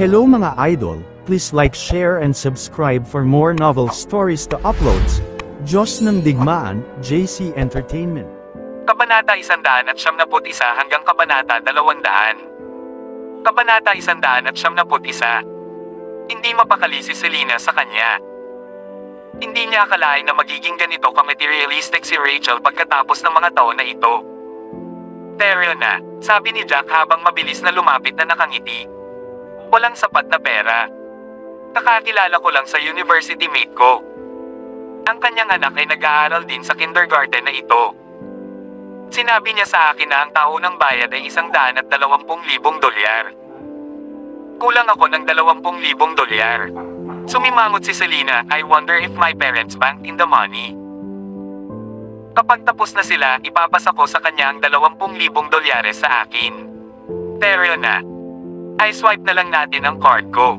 Hello mga idol, please like, share and subscribe for more novel stories to uploads. Diyos ng Digmaan, JC Entertainment. Kabanata 171 hanggang Kabanata 200. Kabanata 171. Hindi mapakali si Selena sa kanya. Hindi niya akalain na magiging ganito ka-materialistic si Rachel pagkatapos ng mga taon na ito. Pero na, sabi ni Jack habang mabilis na lumapit na nakangiti. Walang sapat na pera. Kakakilala ko lang sa university mate ko. Ang kanyang anak ay nag-aaral din sa kindergarten na ito. Sinabi niya sa akin na ang taunang bayad ay $120,000. Kulang ako ng $20,000. Sumimangot si Selena, I wonder if my parents banked in the money. Kapag tapos na sila, ipapasa ko sa kanya ang $20,000 sa akin. Pero na, I swipe na lang natin ang card ko.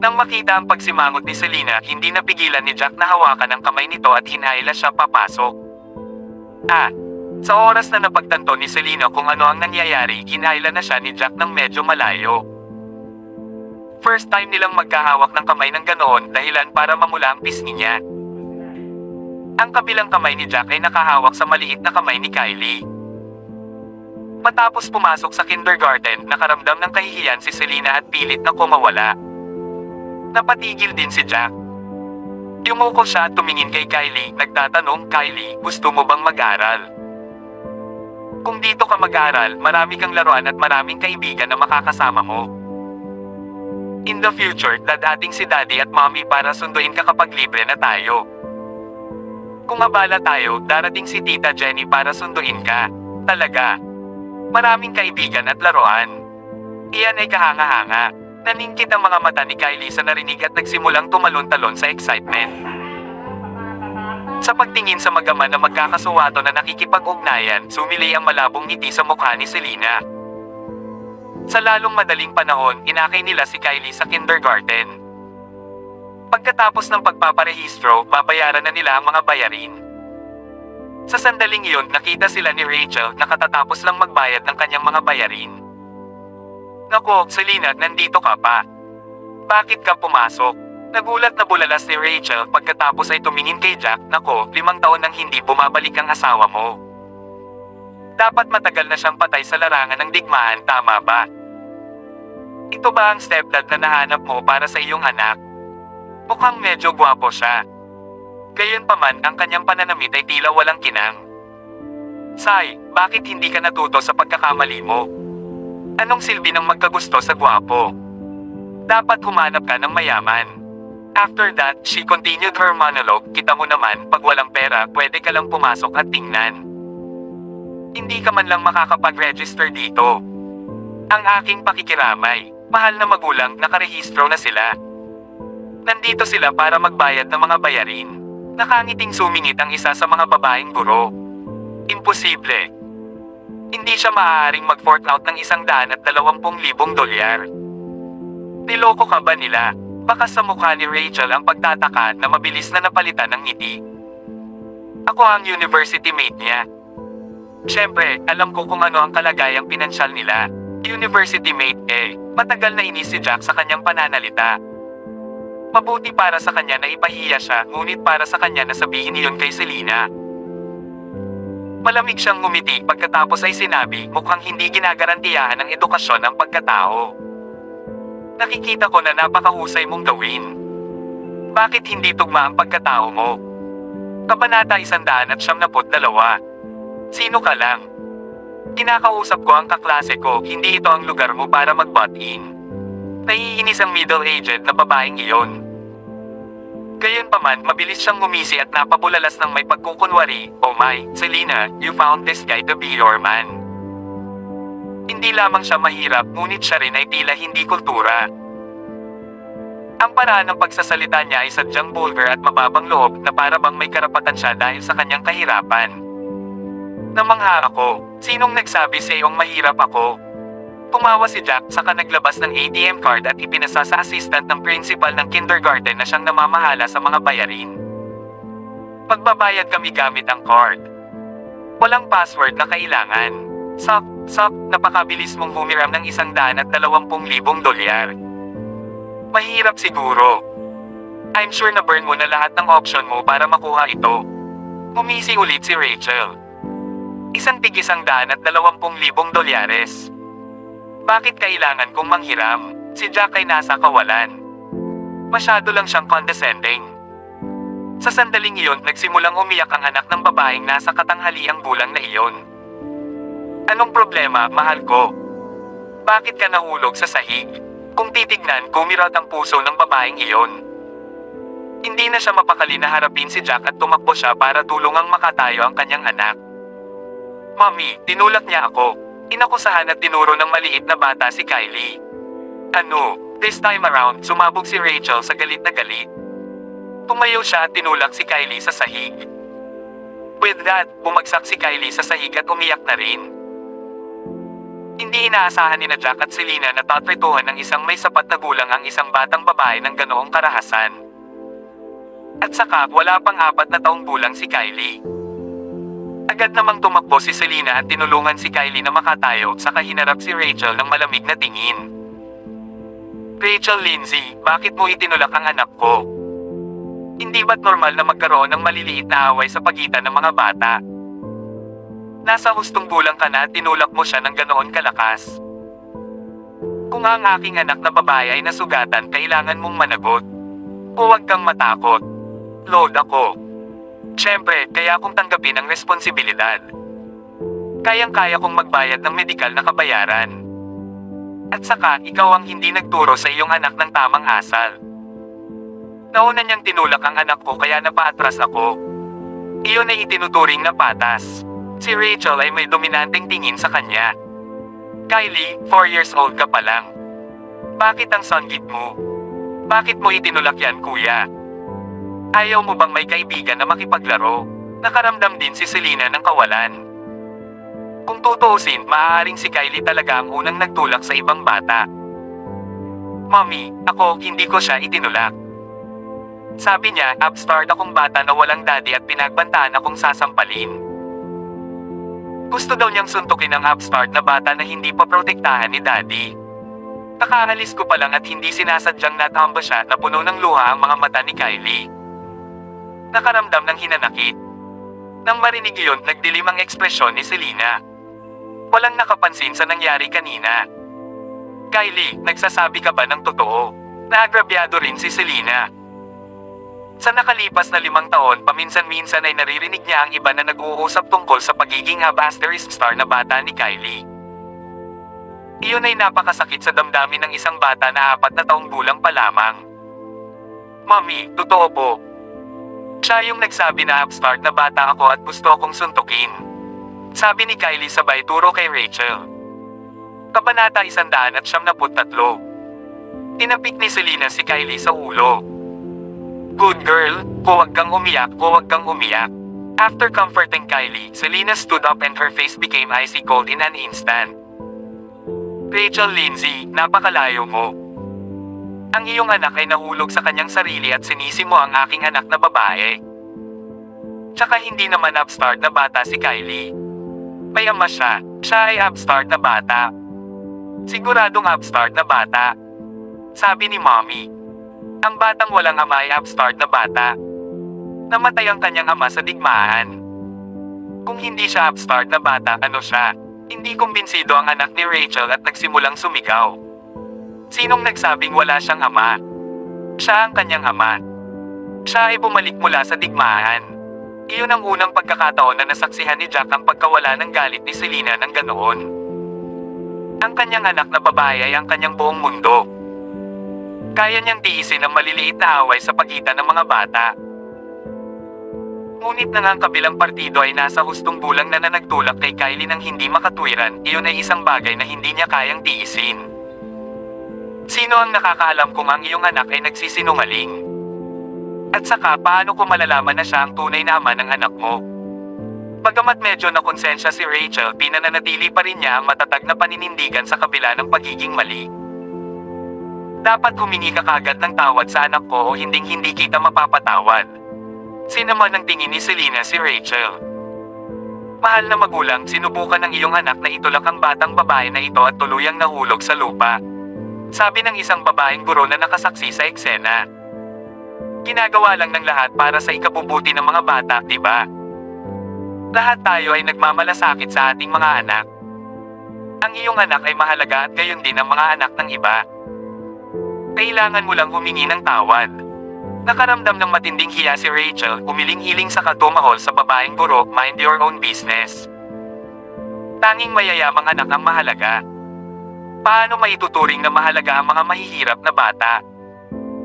Nang makita ang pagsimangot ni Selena, hindi napigilan ni Jack na hawakan ang kamay nito at hinahila siya papasok. Sa oras na napagtanto ni Selena kung ano ang nangyayari, hinahila na siya ni Jack ng medyo malayo. First time nilang magkahawak ng kamay ng ganoon, dahilan para mamula ang pisngi niya. Ang kabilang kamay ni Jack ay nakahawak sa maliit na kamay ni Kylie. Matapos pumasok sa kindergarten, nakaramdam ng kahihiyan si Selena at pilit na kumawala. Napatigil din si Jack. Yumuko siya at tumingin kay Kylie, nagtatanong, Kylie, gusto mo bang mag-aral? Kung dito ka mag-aral, marami kang laruan at maraming kaibigan na makakasama mo. In the future, dadating si Daddy at Mommy para sunduin ka kapag libre na tayo. Kung abala tayo, darating si Tita Jenny para sunduin ka. Talaga. Maraming kaibigan at laruan. Iyan ay kahanga-hanga. Naningkit ang mga mata ni Kylie sa narinig at nagsimulang tumalon-talon sa excitement. Sa pagtingin sa mag-ama na magkakasuwato na nakikipag-ugnayan, sumili ang malabong ngiti sa mukha ni Selena. Sa lalong madaling panahon, inakay nila si Kylie sa kindergarten. Pagkatapos ng pagpaparehistro, babayaran na nila ang mga bayarin. Sa sandaling iyon, nakita sila ni Rachel na katatapos lang magbayad ng kanyang mga bayarin. Naku, Selena, nandito ka pa. Bakit ka pumasok? Nagulat na bulalas ni Rachel pagkatapos ay tumingin kay Jack. Naku, 5 taon nang hindi bumabalik ang asawa mo. Dapat matagal na siyang patay sa larangan ng digmaan, tama ba? Ito ba ang stepdad na nahanap mo para sa iyong anak? Mukhang medyo gwapo siya. Gayunpaman, ang kanyang pananamit ay tila walang kinang. Say, bakit hindi ka natuto sa pagkakamali mo? Anong silbi ng magkagusto sa gwapo? Dapat humanap ka ng mayaman. After that, she continued her monologue. Kita mo naman, pag walang pera, pwede ka lang pumasok at tingnan. Hindi ka man lang makakapag-register dito. Ang aking pakikiramay, mahal na magulang, nakarehistro na sila. Nandito sila para magbayad ng mga bayarin. Nakangiting sumingit ang isa sa mga babaeng guro. Imposible. Hindi siya maaaring mag-fork out ng $120,000. Niloko ka ba nila? Baka sa mukha ni Rachel ang pagtataka na mabilis na napalitan ng ngiti. Ako ang university mate niya. Siyempre, alam ko kung ano ang kalagayang pinansyal nila. University mate matagal na inis si Jack sa kanyang pananalita. Mabuti para sa kanya na ipahiya siya, ngunit para sa kanya na sabihin iyon kay Selena. Malamig siyang ngumiti pagkatapos ay sinabi, mukhang hindi ginagarantiyahan ng edukasyon ang pagkatao. Nakikita ko na napakahusay mong gawin. Bakit hindi tugma ang pagkatao mo? Kabanata 172. Sino ka lang? Kinakausap ko ang kaklase ko, hindi ito ang lugar mo para mag-butt in. Naiinis ang middle-aged na babaeng iyon. Gayunpaman, mabilis siyang ngumisi at napabulalas ng may pagkukunwari, oh my, Selena, you found this guy to be your man. Hindi lamang siya mahirap, ngunit siya rin ay tila hindi kultura. Ang paraan ng pagsasalita niya ay sadyang vulgar at mababang loob na para bang may karapatan siya dahil sa kanyang kahirapan. Namangha ako, sinong nagsabi sa iyong mahirap ako? Tumawa si Jack saka naglabas ng ATM card at ipinasa sa assistant ng principal ng kindergarten na siyang namamahala sa mga bayarin. Pagbabayad kami gamit ang card. Walang password na kailangan. Sak, napakabilis mong humiram ng $120,000. Mahirap siguro. I'm sure na burn mo na lahat ng option mo para makuha ito. Ngumisi ulit si Rachel. $120,000 $20,000. Bakit kailangan kong manghiram? Si Jack ay nasa kawalan. Masyado lang siyang condescending. Sa sandaling iyon, nagsimulang umiyak ang anak ng babaeng nasa katanghaliang bulang na iyon. Anong problema, mahal ko? Bakit ka nahulog sa sahig? Kung titignan, kumirat ang puso ng babaeng iyon. Hindi na siya mapakali na harapin si Jack at tumakbo siya para tulungang makatayo ang kanyang anak. Mami, tinulak niya ako. Inakusahan at tinuro ng maliit na bata si Kylie. Ano? This time around, sumabog si Rachel sa galit na galit. Tumayo siya at tinulak si Kylie sa sahig. With that, bumagsak si Kylie sa sahig at umiyak na rin. Hindi inaasahan ni Jack at Selena na tatrituhan ng isang may sapat na gulang ang isang batang babae ng ganoong karahasan. At saka, wala pang 4 na taong gulang si Kylie. Agad namang tumakbo si Selena at tinulungan si Kylie na makatayo, saka hinarap si Rachel ng malamig na tingin. Rachel Lindsay, bakit mo itinulak ang anak ko? Hindi ba't normal na magkaroon ng maliliit na away sa pagitan ng mga bata? Nasa hustong gulang ka na at tinulak mo siya ng ganoon kalakas. Kung ang aking anak na babae ay nasugatan, kailangan mong managot. Huwag kang matakot. Load ako. Siyempre, kaya kong tanggapin ang responsibilidad. Kayang-kaya kong magbayad ng medikal na kabayaran. At saka, ikaw ang hindi nagturo sa iyong anak ng tamang asal. Nauna niyang tinulak ang anak ko kaya napaatras ako. Iyon ay itinuturing na patas. Si Rachel ay may dominanteng tingin sa kanya. Kylie, 4 years old ka pa lang. Bakit ang sanggit mo? Bakit mo itinulak yan, kuya? Ayaw mo bang may kaibigan na makipaglaro? Nakaramdam din si Selena ng kawalan. Kung tutuusin, maaaring si Kylie talaga ang unang nagtulak sa ibang bata. Mommy, ako, hindi ko siya itinulak. Sabi niya, upstart akong bata na walang daddy at pinagbantaan akong sasampalin. Gusto daw niyang suntukin ang upstart na bata na hindi pa protektahan ni daddy. Nakaalis ko pa lang at hindi sinasadyang natamba siya na puno ng luha ang mga mata ni Kylie. Nakaramdam ng hinanakit. Nang marinig iyon, nagdilim ang ekspresyon ni Selena. Walang nakapansin sa nangyari kanina. Kylie, nagsasabi ka ba ng totoo? Naagrabyado rin si Selena. Sa nakalipas na 5 taon, paminsan-minsan ay naririnig niya ang iba na nag-uusap tungkol sa pagiging asterisk star na bata ni Kylie. Iyon ay napakasakit sa damdamin ng isang bata na 4 na taong gulang pa lamang. Mami, totoo po. Siya yung nagsabi na upstart na bata ako at gusto akong suntukin. Sabi ni Kylie sabay turo kay Rachel. Kabanata 173. Tinapik ni Selena si Kylie sa ulo. Good girl, huwag kang umiyak, huwag kang umiyak. After comforting Kylie, Selena stood up and her face became icy cold in an instant. Rachel Lindsay, napakalayo mo. Ang iyong anak ay nahulog sa kanyang sarili at sinisi mo ang aking anak na babae. Tsaka hindi naman upstart na bata si Kylie. May ama siya, siya ay upstart na bata. Siguradong upstart na bata. Sabi ni Mommy. Ang batang walang ama ay upstart na bata. Namatay ang kanyang ama sa digmaan. Kung hindi siya upstart na bata, ano siya? Hindi kumbinsido ang anak ni Rachel at nagsimulang sumigaw. Sinong nagsabing wala siyang ama? Siya ang kanyang ama. Siya ay bumalik mula sa digmaan. Iyon ang unang pagkakataon na nasaksihan ni Jack ang pagkawala ng galit ni Selena ng ganoon. Ang kanyang anak na babae ay ang kanyang buong mundo. Kaya niyang tiisin ang maliliit na away sa pagitan ng mga bata. Ngunit nang ang kabilang partido ay nasa hustong gulang na nagtulak kay Kylie ng hindi makatwiran, iyon ay isang bagay na hindi niya kayang tiisin. Sino ang nakakaalam kung ang iyong anak ay nagsisinungaling? At saka, paano ko malalaman na siya ang tunay na ama ng anak mo? Bagamat medyo nakonsensya si Rachel, pinananatili pa rin niya ang matatag na paninindigan sa kabila ng pagiging mali. Dapat humingi ka kagad ng tawad sa anak ko o hinding-hindi kita mapapatawad. Sinaman ang tingin ni Selena si Rachel. Mahal na magulang, sinubukan ng iyong anak na itulak ang batang babae na ito at tuluyang nahulog sa lupa. Sabi ng isang babaeng guro na nakasaksi sa eksena. Ginagawa lang ng lahat para sa ikabubuti ng mga bata, di ba? Lahat tayo ay nagmamalasakit sa ating mga anak. Ang iyong anak ay mahalaga at gayon din ang mga anak ng iba. Kailangan mo lang humingi ng tawad. Nakaramdam ng matinding hiya si Rachel, umiling-hiling sa katumahol sa babaeng guro, mind your own business. Tanging mayayamang anak ang mahalaga. Paano maituturing na mahalaga ang mga mahihirap na bata?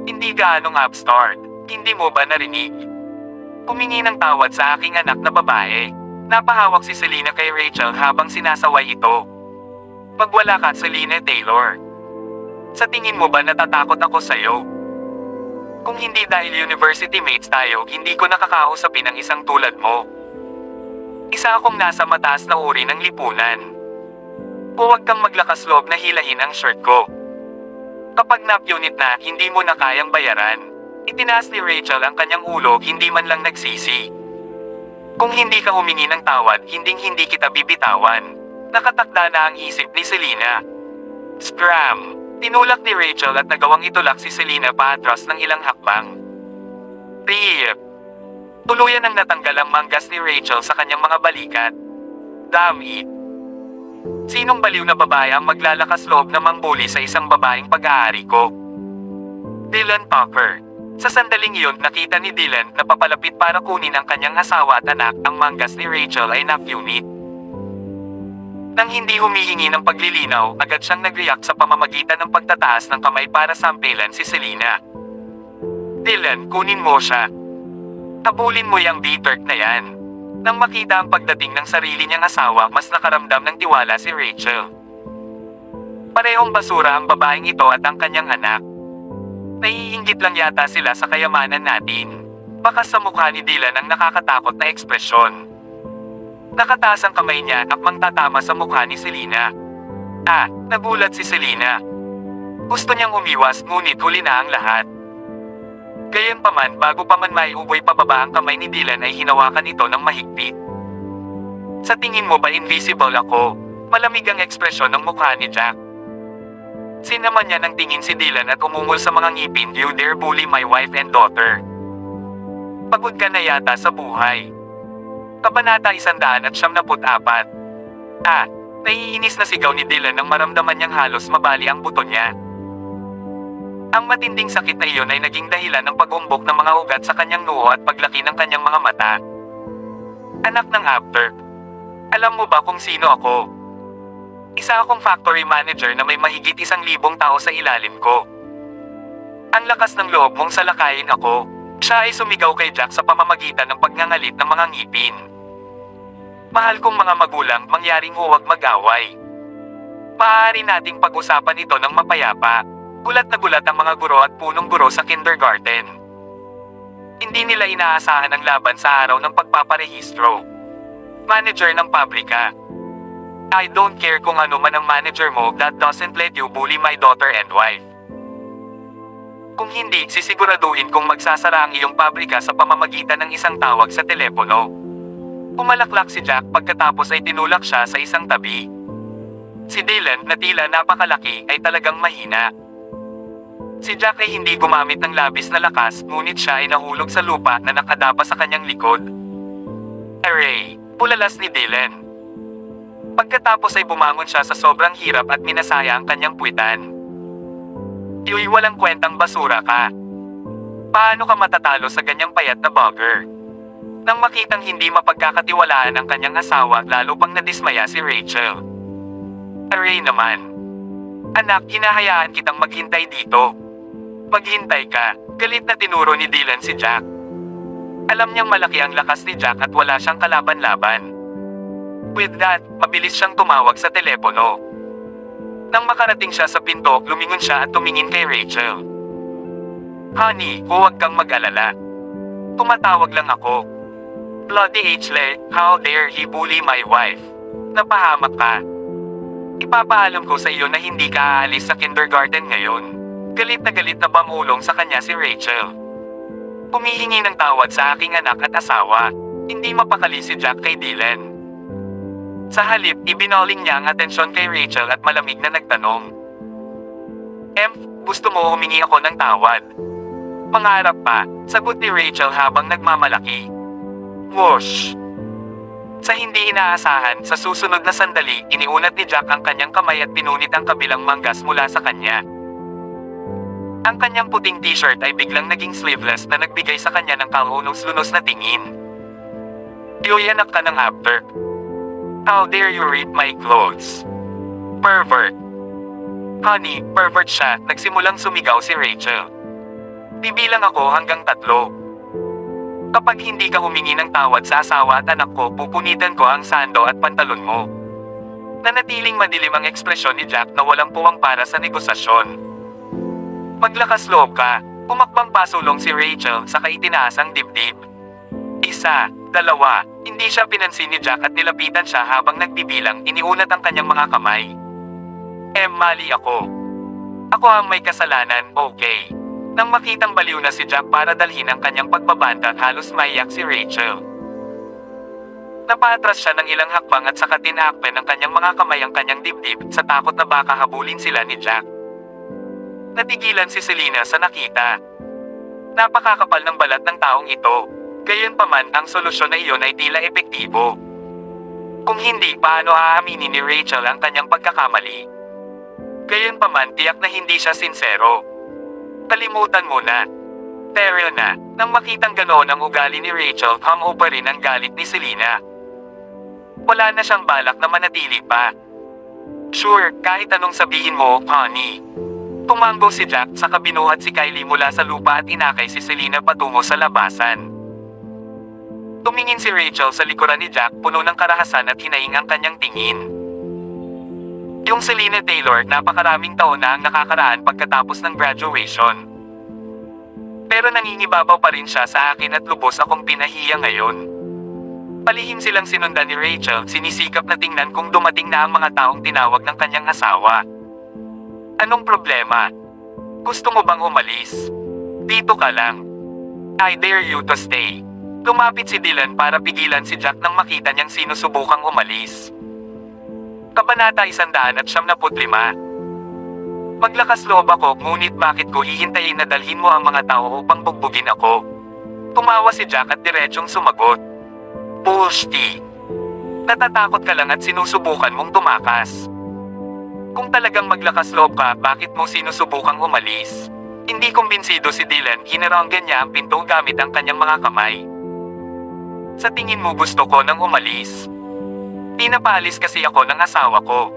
Hindi gaanong upstart. Hindi mo ba narinig? Humingi ng tawad sa aking anak na babae. Napahawak si Selena kay Rachel habang sinasaway ito. Magwala ka, Selena Taylor. Sa tingin mo ba natatakot ako sa'yo? Kung hindi dahil university mates tayo, hindi ko nakakausapin ang isang tulad mo. Isa akong nasa mataas na uri ng lipunan. Huwag kang maglakas loob na hilahin ang shirt ko. Kapag nap-unit na, hindi mo na kayang bayaran. Itinaas ni Rachel ang kanyang ulo, hindi man lang nagsisi. Kung hindi ka humingi ng tawad, hindi kita bibitawan. Nakatakda na ang isip ni Selena. Scram! Tinulak ni Rachel at nagawang itulak si Selena paatras ng ilang hakbang. Rip! Tuluyan ang natanggal ang manggas ni Rachel sa kanyang mga balikat. Damn it! Sinong baliw na babae ang maglalakas loob na mangbuli sa isang babaeng pag-aari ko? Dylan Tucker. Sa sandaling iyon, nakita ni Dylan na papalapit para kunin ang kanyang asawa at anak. Ang manggas ni Rachel ay nap-unit. Nang hindi humihingi ng paglilinaw, agad siyang nag-react sa pamamagitan ng pagtataas ng kamay para sampelan si Selena. Dylan, kunin mo siya. Habulin mo yang B-Turk na yan. Nang makita ang pagdating ng sarili niyang asawa, mas nakaramdam ng tiwala si Rachel. Parehong basura ang babaeng ito at ang kanyang anak. Naiinggit lang yata sila sa kayamanan natin. Baka sa mukha ni Dylan ang nakakatakot na ekspresyon. Nakataas ang kamay niya at mangtatama sa mukha ni Selena. Nagulat si Selena. Gusto niyang umiwas, ngunit huli na ang lahat. Gayunpaman, bago pa man maiuboy pababa ang kamay ni Dylan ay hinawakan ito ng mahigpit. Sa tingin mo ba invisible ako? Malamig ang ekspresyon ng mukha ni Jack. Sinaman niya ng tingin si Dylan at umungol sa mga ngipin. You dare bully my wife and daughter. Pagod ka na yata sa buhay. Kabanata 174. Naiinis na sigaw ni Dylan nang maramdaman niyang halos mabali ang buto niya. Ang matinding sakit na iyon ay naging dahilan ng pag-umbok ng mga ugat sa kanyang noo at paglaki ng kanyang mga mata. Anak ng Abter. Alam mo ba kung sino ako? Isa akong factory manager na may mahigit 1,000 tao sa ilalim ko. Ang lakas ng loob mong salakayin ako. Siya ay sumigaw kay Jack sa pamamagitan ng pagngangalit ng mga ngipin. Mahal kong mga magulang, mangyaring huwag mag-away. Maaari nating pag-usapan ito ng mapayapa. Gulat na gulat ang mga guro at punong guro sa kindergarten. Hindi nila inaasahan ang laban sa araw ng pagpaparehistro. Manager ng pabrika. I don't care kung ano man ang manager mo, that doesn't let you bully my daughter and wife. Kung hindi, sisiguraduhin kung magsasara ang iyong pabrika sa pamamagitan ng isang tawag sa telepono. Pumalaklak si Jack pagkatapos ay tinulak siya sa isang tabi. Si Dylan, na tila napakalaki, ay talagang mahina. Si Jack ay hindi gumamit ng labis na lakas, ngunit siya ay nahulog sa lupa na nakadapa sa kanyang likod. Aray! Pulalas ni Dylan. Pagkatapos ay bumangon siya sa sobrang hirap at minasaya ang kanyang puwitan. Iyo'y walang kwentang basura ka. Paano ka matatalo sa ganyang payat na bugger? Nang makitang hindi mapagkakatiwalaan ang kanyang asawa, lalo pang nadismaya si Rachel. Aray naman. Anak, hinahayaan kitang maghintay dito. Maghintay ka, galit na tinuro ni Dylan si Jack. Alam niyang malaki ang lakas ni Jack at wala siyang kalaban-laban. With that, mabilis siyang tumawag sa telepono. Nang makarating siya sa pinto, lumingon siya at tumingin kay Rachel. Honey, huwag kang mag-alala. Tumatawag lang ako. Bloody H-le, how dare he bully my wife? Napahamak ka. Ipapaalam ko sa iyo na hindi ka aalis sa kindergarten ngayon. Galit na bamulong sa kanya si Rachel. Humihingi ng tawad sa aking anak at asawa. Hindi mapakali si Jack kay Dylan. Sa halip, ibinoling niya ang atensyon kay Rachel at malamig na nagtanong. Gusto mo humingi ako ng tawad? Pangarap pa, sagot ni Rachel habang nagmamalaki. Whoosh! Sa hindi inaasahan, sa susunod na sandali, iniunat ni Jack ang kanyang kamay at pinunit ang kabilang manggas mula sa kanya. Ang kanyang puting t-shirt ay biglang naging sleeveless na nagbigay sa kanya ng kalunos-lunos na tingin. Iuyanak ka ng after. How dare you rip my clothes? Pervert! Honey, pervert siya, nagsimulang sumigaw si Rachel. Bibilang ako hanggang 3. Kapag hindi ka humingi ng tawad sa asawa at anak ko, pupunitan ko ang sando at pantalon mo. Nanatiling madilim ang ekspresyon ni Jack na walang puwang para sa negosasyon. Maglakas loob ka, pumakbang pasulong si Rachel sa itinaas ang dibdib. 1, 2, hindi siya pinansin ni Jack at nilapitan siya habang nagbibilang, iniunat ang kanyang mga kamay. Mali ako. Ako ang may kasalanan, okay. Nang makitang baliw na si Jack para dalhin ang kanyang pagbabanta, halos maiyak si Rachel. Napatras siya ng ilang hakbang at saka tinakpan ng kanyang mga kamay ang kanyang dibdib sa takot na baka habulin sila ni Jack. Natigilan si Selena sa nakita. Napakakapal ng balat ng taong ito. Gayunpaman, ang solusyon na iyon ay tila epektibo. Kung hindi, paano aaminin ni Rachel ang kanyang pagkakamali? Gayunpaman, tiyak na hindi siya sinsero. Kalimutan mo na. Pero na, nang makitang ganoon ang ugali ni Rachel, hamo pa rin ang galit ni Selena. Wala na siyang balak na manatili pa. Sure, kahit anong sabihin mo, honey. Tumango si Jack, saka binuhat si Kylie mula sa lupa at inakay si Selena patungo sa labasan. Tumingin si Rachel sa likuran ni Jack, puno ng karahasan at hinaing ang kanyang tingin. Yung Selena Taylor, napakaraming taon na ang nakakaraan pagkatapos ng graduation. Pero nangingibabaw pa rin siya sa akin at lubos akong pinahiya ngayon. Palihim silang sinundan ni Rachel, sinisikap na tingnan kung dumating na ang mga taong tinawag ng kanyang asawa. Anong problema? Gusto mo bang umalis? Dito ka lang. I dare you to stay. Lumapit si Dylan para pigilan si Jack nang makita niyang sinusubukang umalis. Kabanata 175. Maglakas loob ako, ngunit bakit ko hihintayin na dalhin mo ang mga tao upang bugbugin ako? Tumawa si Jack at diretsong sumagot. Bullshit. Natatakot ka lang at sinusubukan mong tumakas. Kung talagang maglakas loob ka, bakit mo sinusubukang umalis? Hindi kumbinsido si Dylan, hinaranggan niya ang pinto gamit ang kanyang mga kamay. Sa tingin mo gusto ko nang umalis? Pinapaalis kasi ako ng asawa ko.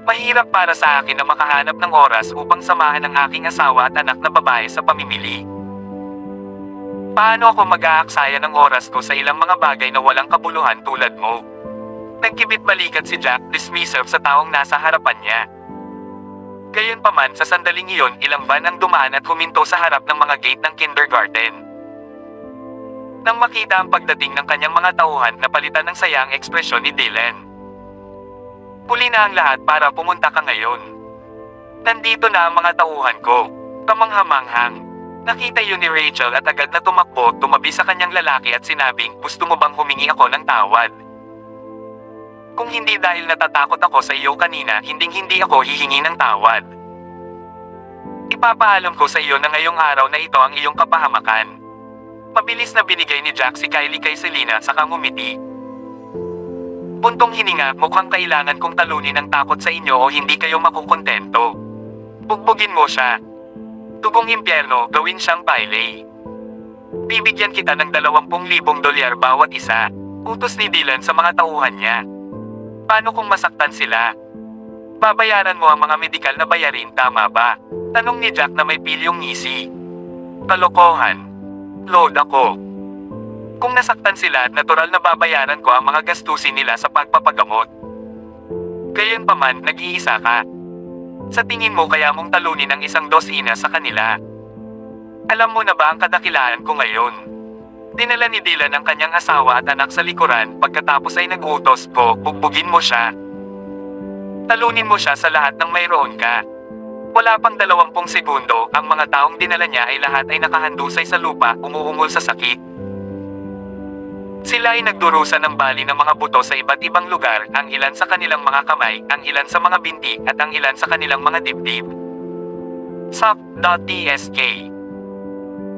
Mahirap para sa akin na makahanap ng oras upang samahan ang aking asawa at anak na babae sa pamimili. Paano ako mag-aaksaya ng oras ko sa ilang mga bagay na walang kabuluhan tulad mo? Nagkibit balikat si Jack, dismissive sa taong nasa harapan niya. Gayunpaman, sa sandaling iyon, ilang van ang dumaan at huminto sa harap ng mga gate ng kindergarten. Nang makita ang pagdating ng kanyang mga tauhan, napalitan ng saya ang ekspresyon ni Dylan. Huli na ang lahat para pumunta ka ngayon. Nandito na ang mga tauhan ko. Kamanghamanghang. Nakita yun ni Rachel at agad na tumakbo, tumabi sa kanyang lalaki at sinabing, gusto mo bang humingi ako ng tawad? Kung hindi dahil natatakot ako sa iyo kanina, hindi ako hihingi ng tawad. Ipapaalam ko sa iyo na ngayong araw na ito ang iyong kapahamakan. Mabilis na binigay ni Jack si Kylie kay Selena at saka ngumiti. Buntong hininga, mukhang kailangan kong talunin ang takot sa inyo o hindi kayo makukontento. Bugbugin mo siya. Tugong impyerno, gawin siyang baile. Bibigyan kita ng $20,000 bawat isa. Utos ni Dylan sa mga tauhan niya. Paano kung masaktan sila? Babayaran mo ang mga medikal na bayarin, tama ba? Tanong ni Jack na may pilyong ngisi. Kalokohan. Load ako. Kung nasaktan sila, natural na babayaran ko ang mga gastusin nila sa pagpapagamot. Gayunpaman, nag-iisa ka. Sa tingin mo kaya mong talunin ang 1 dosina sa kanila? Alam mo na ba ang kadakilaan ko ngayon? Dinala ni Dylan ang kanyang asawa at anak sa likuran, pagkatapos ay nag-utos ko, bugbugin mo siya. Talunin mo siya sa lahat ng mayroon ka. Wala pang 20 segundo, ang mga taong dinala niya ay lahat ay nakahandusay sa lupa, umuungol sa sakit. Sila ay nagdurusa ng bali ng mga buto sa iba't ibang lugar, ang ilan sa kanilang mga kamay, ang ilan sa mga binti, at ang ilan sa kanilang mga dibdib. Sock.tsk.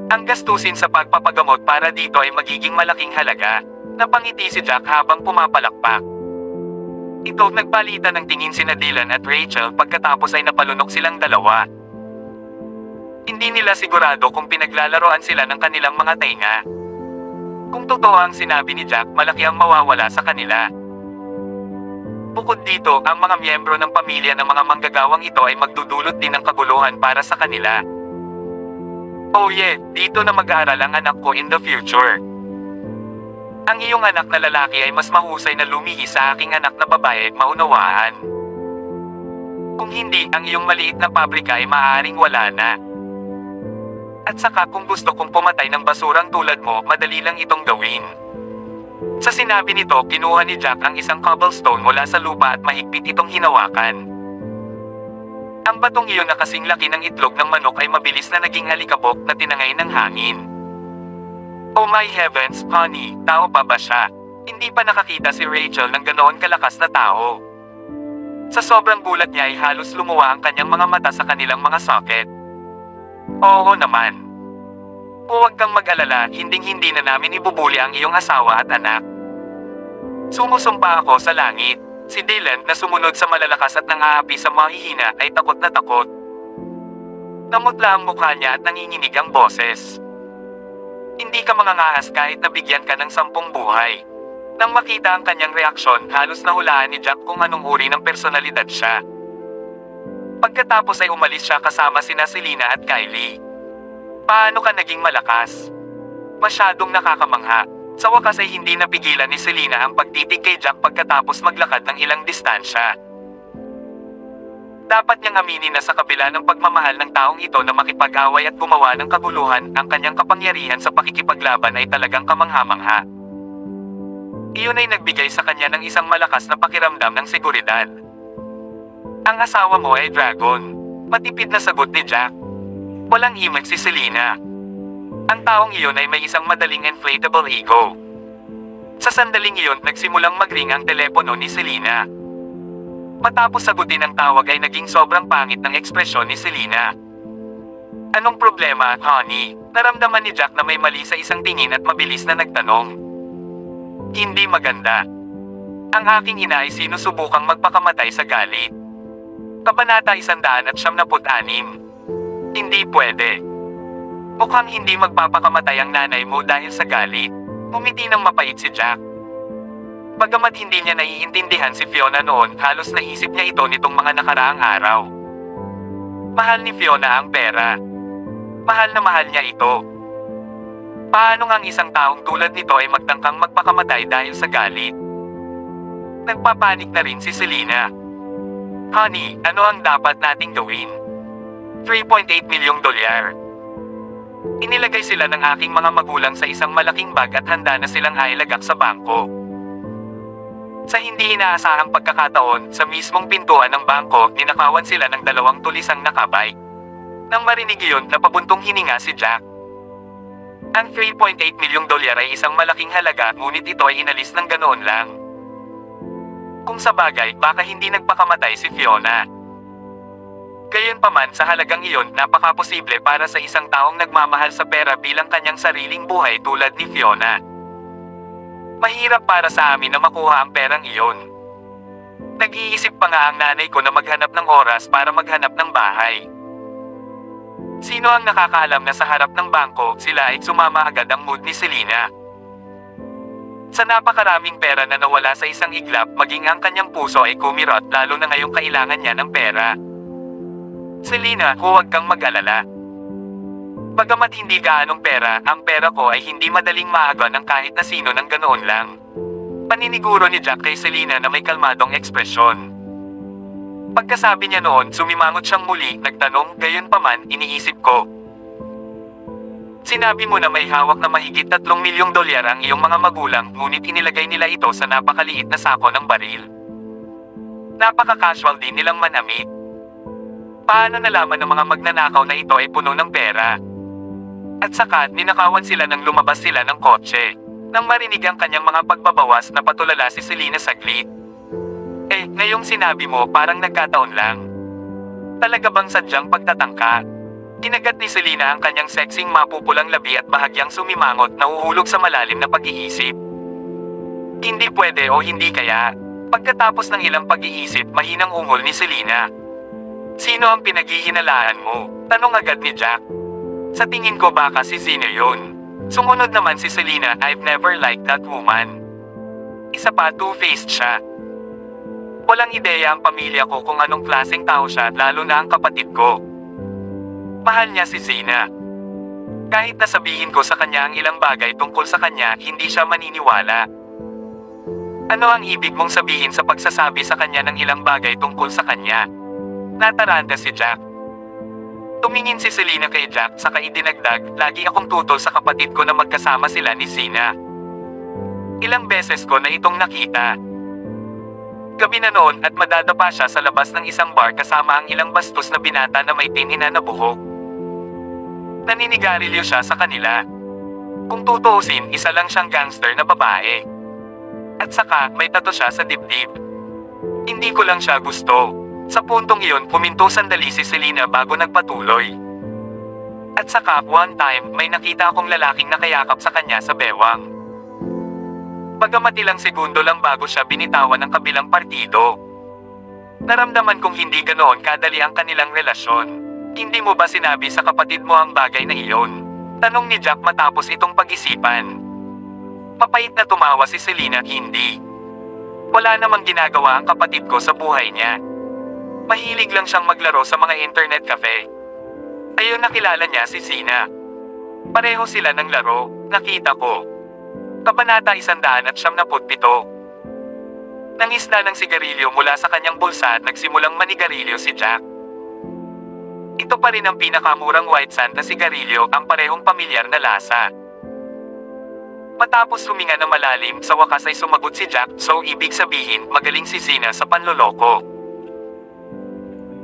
Ang gastusin sa pagpapagamot para dito ay magiging malaking halaga. Napangiti si Jack habang pumapalakpak. Ito nagpalitan ng tingin sina Dylan at Rachel pagkatapos ay napalunok silang dalawa. Hindi nila sigurado kung pinaglalaroan sila ng kanilang mga tenga. Kung totoo ang sinabi ni Jack, malaki ang mawawala sa kanila. Bukod dito, ang mga miyembro ng pamilya ng mga manggagawang ito ay magdudulot din ng kaguluhan para sa kanila. Oh yeah, dito na mag-aaral ang anak ko in the future. Ang iyong anak na lalaki ay mas mahusay na lumihis sa aking anak na babae, maunawaan. Kung hindi, ang iyong maliit na pabrika ay maaaring wala na. At saka kung gusto kong pumatay ng basurang tulad mo, madali lang itong gawin. Sa sinabi nito, kinuha ni Jack ang isang cobblestone mula sa lupa at mahigpit itong hinawakan. Ang batong iyon na kasing laki ng itlog ng manok ay mabilis na naging alikabok na tinangay ng hangin. Oh my heavens, honey, tao pa ba siya? Hindi pa nakakita si Rachel ng ganoon kalakas na tao. Sa sobrang gulat niya ay halos lumuwa ang kanyang mga mata sa kanilang mga socket. Oo naman. Huwag kang mag-alala, hinding-hindi na namin ibubuli ang iyong asawa at anak. Sumusumpa ako sa langit. Si Dylan na sumunod sa malalakas at nang-aapi sa mahihina ay takot na takot. Namutla ang mukha niya at nanginginig ang boses. Hindi ka mangangahas kahit nabigyan ka ng 10 buhay. Nang makita ang kanyang reaksyon, halos nahulaan ni Jack kung anong uri ng personalidad siya. Pagkatapos ay umalis siya kasama sina Selena at Kylie. Paano ka naging malakas? Masyadong nakakamangha. Sa wakas ay hindi napigilan ni Selena ang pagtitig kay Jack pagkatapos maglakad ng ilang distansya. Dapat niyang aminin na sa kabila ng pagmamahal ng taong ito na makipag-away at gumawa ng kaguluhan, ang kanyang kapangyarihan sa pakikipaglaban ay talagang kamangha-mangha. Iyon ay nagbigay sa kanya ng isang malakas na pakiramdam ng seguridad. Ang asawa mo ay dragon. Matipid na sagot ni Jack. Walang himig si Selena. Ang taong iyon ay may isang madaling inflatable ego. Sa sandaling iyon, nagsimulang magring ang telepono ni Selena. Matapos sagutin ang tawag ay naging sobrang pangit ng ekspresyon ni Selena. Anong problema, honey? Naramdaman ni Jack na may mali sa isang tingin at mabilis na nagtanong. Hindi maganda. Ang aking ina ay sinusubukang magpakamatay sa galit. Kabanata 176. Hindi pwede. Mukhang hindi magpapakamatay ang nanay mo dahil sa galit. Umiti ng mapait si Jack. Bagamat hindi niya naiintindihan si Fiona noon, halos naisip niya ito nitong mga nakaraang araw. Mahal ni Fiona ang pera. Mahal na mahal niya ito. Paano nga ang isang taong tulad nito ay magtangkang magpakamatay dahil sa galit? Nagpapanik na rin si Selena. Honey, ano ang dapat nating gawin? $3.8 milyong. Inilagay sila ng aking mga magulang sa isang malaking bag at handa na silang hailagak sa bangko. Sa hindi inaasahang pagkakataon, sa mismong pintuan ng bangko, ninakawan sila ng 2 tulisang nakabike. Nang marinig iyon, napabuntong hininga si Jack. Ang $3.8 milyong ay isang malaking halaga, ngunit ito ay inalis ng ganoon lang. Kung sa bagay, baka hindi nagpakamatay si Fiona. Gayunpaman, sa halagang iyon, napakaposible para sa isang taong nagmamahal sa pera bilang kanyang sariling buhay tulad ni Fiona. Mahirap para sa amin na makuha ang perang iyon. Nag-iisip pa nga ang nanay ko na maghanap ng oras para maghanap ng bahay. Sino ang nakakaalam na sa harap ng bangko, sila ay sumama agad ang mood ni Selena. Sa napakaraming pera na nawala sa isang iglap, maging ang kanyang puso ay kumirot lalo na ngayong kailangan niya ng pera. Selena, huwag kang mag-alala. Bagamat hindi gaanong pera, ang pera ko ay hindi madaling maaga ng kahit na sino ng ganoon lang. Paniniguro ni Jack kay Selena na may kalmadong ekspresyon. Pagkasabi niya noon, sumimangot siyang muli, nagtanong, gayunpaman, iniisip ko. Sinabi mo na may hawak na mahigit $3 milyong ang iyong mga magulang, ngunit inilagay nila ito sa napakaliit na sako ng baril. Napaka-casual din nilang manamit. Paano nalaman ng mga magnanakaw na ito ay puno ng pera? At saka, ninakawan sila nang lumabas sila ng kotse. Nang marinig ang kanyang mga pagbabawas, napatulala si Selena saglit. Ngayong sinabi mo, parang nagkataon lang. Talaga bang sadyang pagtatangka? Kinagat ni Selena ang kanyang sexing mapupulang labi at bahagyang sumimangot na uhulog sa malalim na pag-iisip. Hindi pwede o hindi kaya. Pagkatapos ng ilang pag-iisip, mahinang ungol ni Selena. Sino ang pinaghihinalaan mo? Tanong agad ni Jack. Sa tingin ko baka si Zina yun. Sumunod naman si Selena, I've never liked that woman. Isa pa, two-faced siya. Walang ideya ang pamilya ko kung anong klaseng tao siya, lalo na ang kapatid ko. Mahal niya si Zina. Kahit nasabihin ko sa kanya ang ilang bagay tungkol sa kanya, hindi siya maniniwala. Ano ang ibig mong sabihin sa pagsasabi sa kanya ng ilang bagay tungkol sa kanya? Nataranta si Jack. Tumingin si Selena kay Jack saka idinagdag, lagi akong tutol sa kapatid ko na magkasama sila ni Zina. Ilang beses ko na itong nakita. Gabi na noon at madadapa siya sa labas ng isang bar kasama ang ilang bastos na binata na may tinhina na buhok. Naninigarilyo siya sa kanila. Kung tutuusin, isa lang siyang gangster na babae. At saka, may tato siya sa dibdib. Hindi ko lang siya gusto. Sa puntong iyon, puminto sandali si Selena bago nagpatuloy. At saka, one time, may nakita akong lalaking nakayakap sa kanya sa bewang. Bagamat ilang segundo lang bago siya binitawan ng kabilang partido. Naramdaman kong hindi ganoon kadali ang kanilang relasyon. Hindi mo ba sinabi sa kapatid mo ang bagay na iyon? Tanong ni Jack matapos itong pag-isipan. Mapait na tumawa si Selena, hindi. Wala namang ginagawa ang kapatid ko sa buhay niya. Mahilig lang siyang maglaro sa mga internet cafe. Ayun, nakilala niya si Zina. Pareho sila ng laro, nakita ko. Kabanata 197. Nangisla ng sigarilyo mula sa kanyang bulsa at nagsimulang manigarilyo si Jack. Ito pa rin ang pinakamurang white sand na sigarilyo, ang parehong pamilyar na lasa. Matapos huminga ng malalim, sa wakas ay sumagot si Jack, so ibig sabihin, magaling si Zina sa panloloko.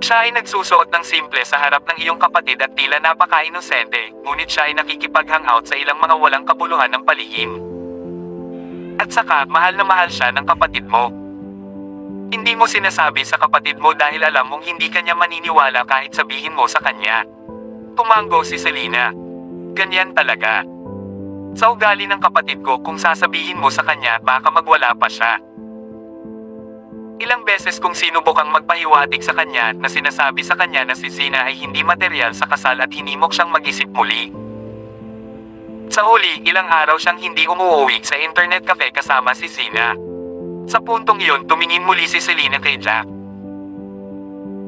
Siya ay nagsusuot ng simple sa harap ng iyong kapatid at tila napaka-inosente, ngunit siya ay nakikipag-hangout sa ilang mga walang kabuluhan ng palihim. At saka, mahal na mahal siya ng kapatid mo. Hindi mo sinasabi sa kapatid mo dahil alam mong hindi kanya maniniwala kahit sabihin mo sa kanya. Tumango si Selena. Ganyan talaga. Sa ugali ng kapatid ko, kung sasabihin mo sa kanya, baka magwala pa siya. Ilang beses kong sinubukang magpahiwatig sa kanya na sinasabi sa kanya na si Zina ay hindi material sa kasal at hinimok siyang mag-isip muli. Sa huli, ilang araw siyang hindi umuuwi sa internet cafe kasama si Zina. Sa puntong iyon, tumingin muli si Selena kay Jack.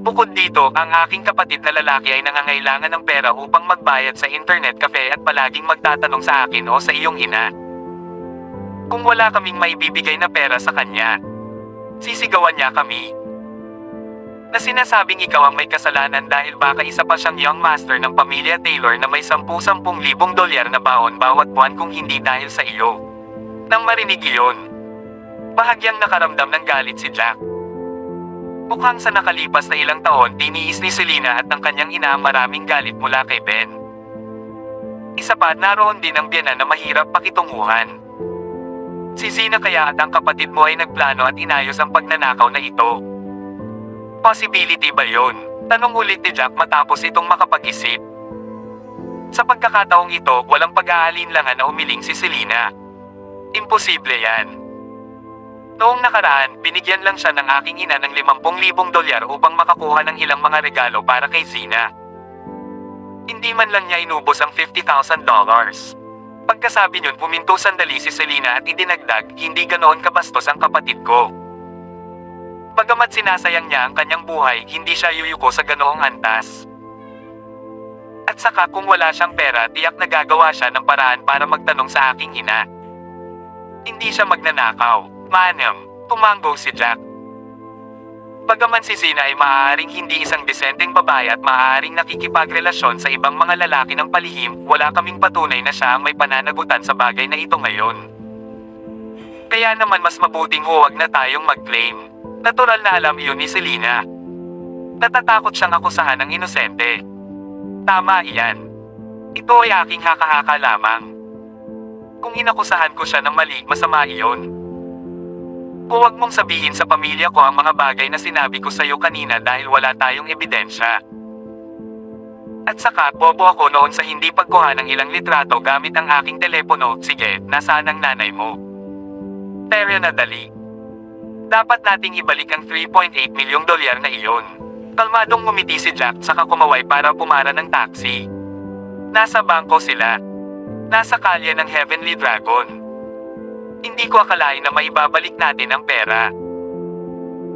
Bukod dito, ang aking kapatid na lalaki ay nangangailangan ng pera upang magbayad sa internet cafe at palaging magtatanong sa akin o sa iyong ina. Kung wala kaming maibibigay na pera sa kanya, sisigawan niya kami. Na sinasabing ikaw ang may kasalanan dahil baka isa pa siyang young master ng pamilya Taylor na may 10,000 dolyar na baon bawat buwan kung hindi dahil sa iyo. Nang marinig iyon, bahagyang nakaramdam ng galit si Jack. Mukhang sa nakalipas na ilang taon, tiniis ni Selena at ng kanyang ina maraming galit mula kay Ben. Isa pa, naroon din ang biyenan na mahirap pakitunguhan. Si Zina kaya at ang kapatid mo ay nagplano at inayos ang pagnanakaw na ito. Possibility ba yon? Tanong ulit ni Jack matapos itong makapag-isip. Sa pagkakataong ito, walang pag-aalinlangan na umiling si Selena. Imposible yan. Noong nakaraan, binigyan lang siya ng aking ina ng 50,000 dolyar upang makakuha ng ilang mga regalo para kay Zina. Hindi man lang niya inubos ang $50,000. Pagkasabi niyon, puminto sandali si Selena at idinagdag, hindi ganoon kabastos ang kapatid ko. Bagamat sinasayang niya ang kanyang buhay, hindi siya yuyuko sa ganoong antas. At saka kung wala siyang pera, tiyak na gagawa siya ng paraan para magtanong sa aking ina. Hindi siya magnanakaw. Manam, tumango si Jack. Bagaman si Zina ay maaaring hindi isang disenteng babae at maaaring nakikipagrelasyon sa ibang mga lalaki ng palihim, wala kaming patunay na siya ang may pananagutan sa bagay na ito ngayon. Kaya naman mas mabuting huwag na tayong mag-claim. Natural na alam iyon ni Selena. Natatakot siyang akusahan ng inosente. Tama iyan. Ito ay aking haka-haka lamang. Kung inakusahan ko siya ng mali, masama iyon. Huwag mong sabihin sa pamilya ko ang mga bagay na sinabi ko sa iyo kanina dahil wala tayong ebidensya. At saka, bobo ako noon sa hindi pagkuha ng ilang litrato gamit ang aking telepono. Sige, nasaan ang nanay mo? Terya na dali. Dapat nating ibalik ang $3.8 milyong na iyon. Kalmadong ngumiti si Jack saka kumaway para pumara ng taxi. Nasa bangko sila. Nasa kalye ng Heavenly Dragon. Hindi ko akalain na maibabalik natin ang pera.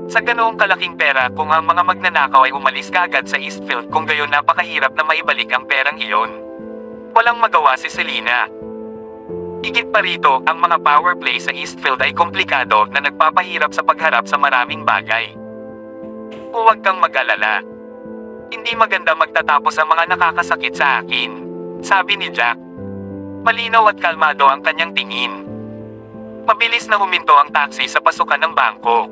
Sa ganoong kalaking pera kung ang mga magnanakaw ay umalis kaagad sa Eastfield kung gayon napakahirap na maibalik ang perang iyon. Walang magawa si Selena. Higit pa rito, ang mga power play sa Eastfield ay komplikado na nagpapahirap sa pagharap sa maraming bagay. Huwag kang mag-alala. Hindi maganda magtatapos ang mga nakakasakit sa akin, sabi ni Jack. Malinaw at kalmado ang kanyang tingin. Mabilis na huminto ang taxi sa pasukan ng bangko.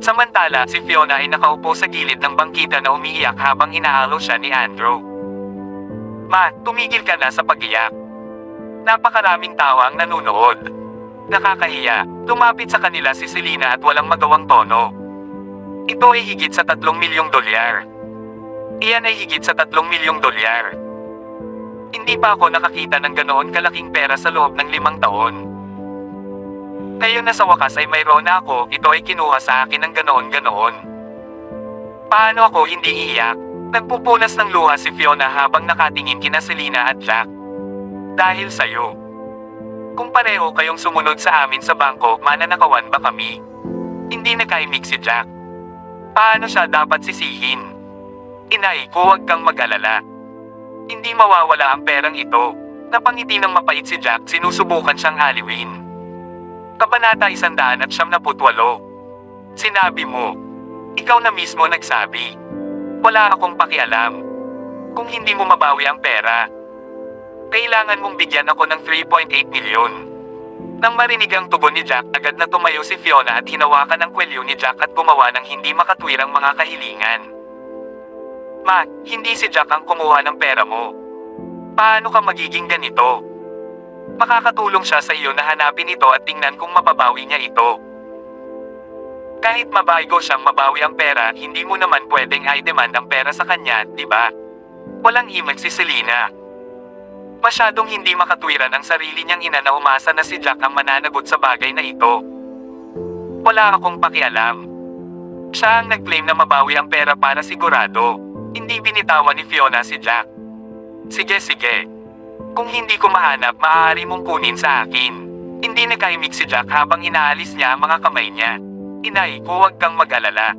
Samantala, si Fiona ay nakaupo sa gilid ng bangkita na umiiyak habang inaalo siya ni Andrew. Ma, tumigil ka na sa pag-iyak. Napakaraming tao ang nanunood. Nakakahiya, lumapit sa kanila si Selena at walang magawang tono. Ito ay higit sa $3 milyong. Iyan ay higit sa $3 milyong. Hindi pa ako nakakita ng ganoon kalaking pera sa loob ng 5 taon. Ngayon na sa wakas ay mayroon na ako, ito ay kinuha sa akin ng ganoon-ganoon. Paano ako hindi iiyak? Nagpupunas ng luha si Fiona habang nakatingin kina Selena at Jack. Dahil sa'yo. Kung pareho kayong sumunod sa amin sa bangko, mananakawan ba kami? Hindi nakaimik si Jack. Paano siya dapat sisihin? Inay, huwag kang mag-alala. Hindi mawawala ang perang ito. Napangiti ng mapait si Jack, sinusubukan siyang aliwin. Kabanata 178. Sinabi mo. Ikaw na mismo nagsabi. Wala akong pakialam. Kung hindi mo mabawi ang pera, kailangan mong bigyan ako ng $3.8 milyon. Nang marinig ang tugon ni Jack, agad na tumayo si Fiona at hinawakan ang kwelyo ni Jack at gumawa ng hindi makatwirang mga kahilingan. Ma, hindi si Jack ang kumuha ng pera mo. Paano ka magiging ganito? Makakatulong siya sa iyo na hanapin ito at tingnan kung mababawi niya ito. Kahit mabaygo siyang mabawi ang pera, hindi mo naman pwedeng i-demand ang pera sa kanya, di ba? Walang imag si Selena. Masyadong hindi makatwiran ang sarili niyang ina na umasa na si Jack ang mananagot sa bagay na ito. Wala akong pakialam. Siya ang nag-claim na mabawi ang pera para sigurado. Hindi binitawan ni Fiona si Jack. Sige. Kung hindi ko mahanap, maaari mong kunin sa akin. Hindi nakaimik si Jack habang inaalis niya ang mga kamay niya. Inay, huwag kang mag-alala.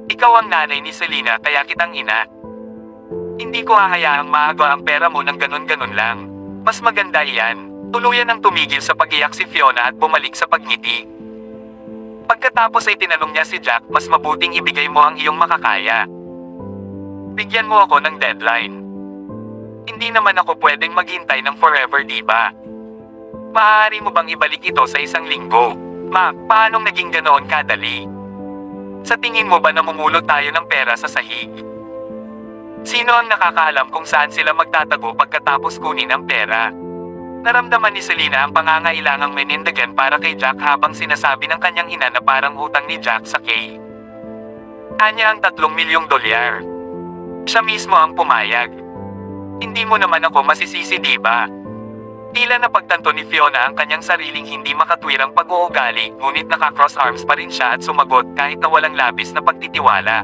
Ikaw ang nanay ni Selena kaya kitang ina. Hindi ko hahayaang maaga ang pera mo ng ganon-ganon lang. Mas maganda iyan. Tuluyan ang tumigil sa pag-iyak si Fiona at bumalik sa pagngiti. Pagkatapos ay tinanong niya si Jack, mas mabuting ibigay mo ang iyong makakaya. Bigyan mo ako ng deadline. Hindi naman ako pwedeng maghintay ng forever, di ba? Maaari mo bang ibalik ito sa 1 linggo? Ma, paanong naging ganoon kadali? Sa tingin mo ba namumulot tayo ng pera sa sahig? Sino ang nakakaalam kung saan sila magtatago pagkatapos kunin ang pera? Naramdaman ni Selena ang pangangailangang menindagan para kay Jack habang sinasabi ng kanyang ina na parang utang ni Jack sa Kay. Anya ang $3 milyong. Siya mismo ang pumayag. Hindi mo naman ako masisisi, di ba? Tila napagtanto ni Fiona ang kanyang sariling hindi makatwirang pag-uugali, ngunit naka-cross arms pa rin siya at sumagot kahit na walang labis na pagtitiwala.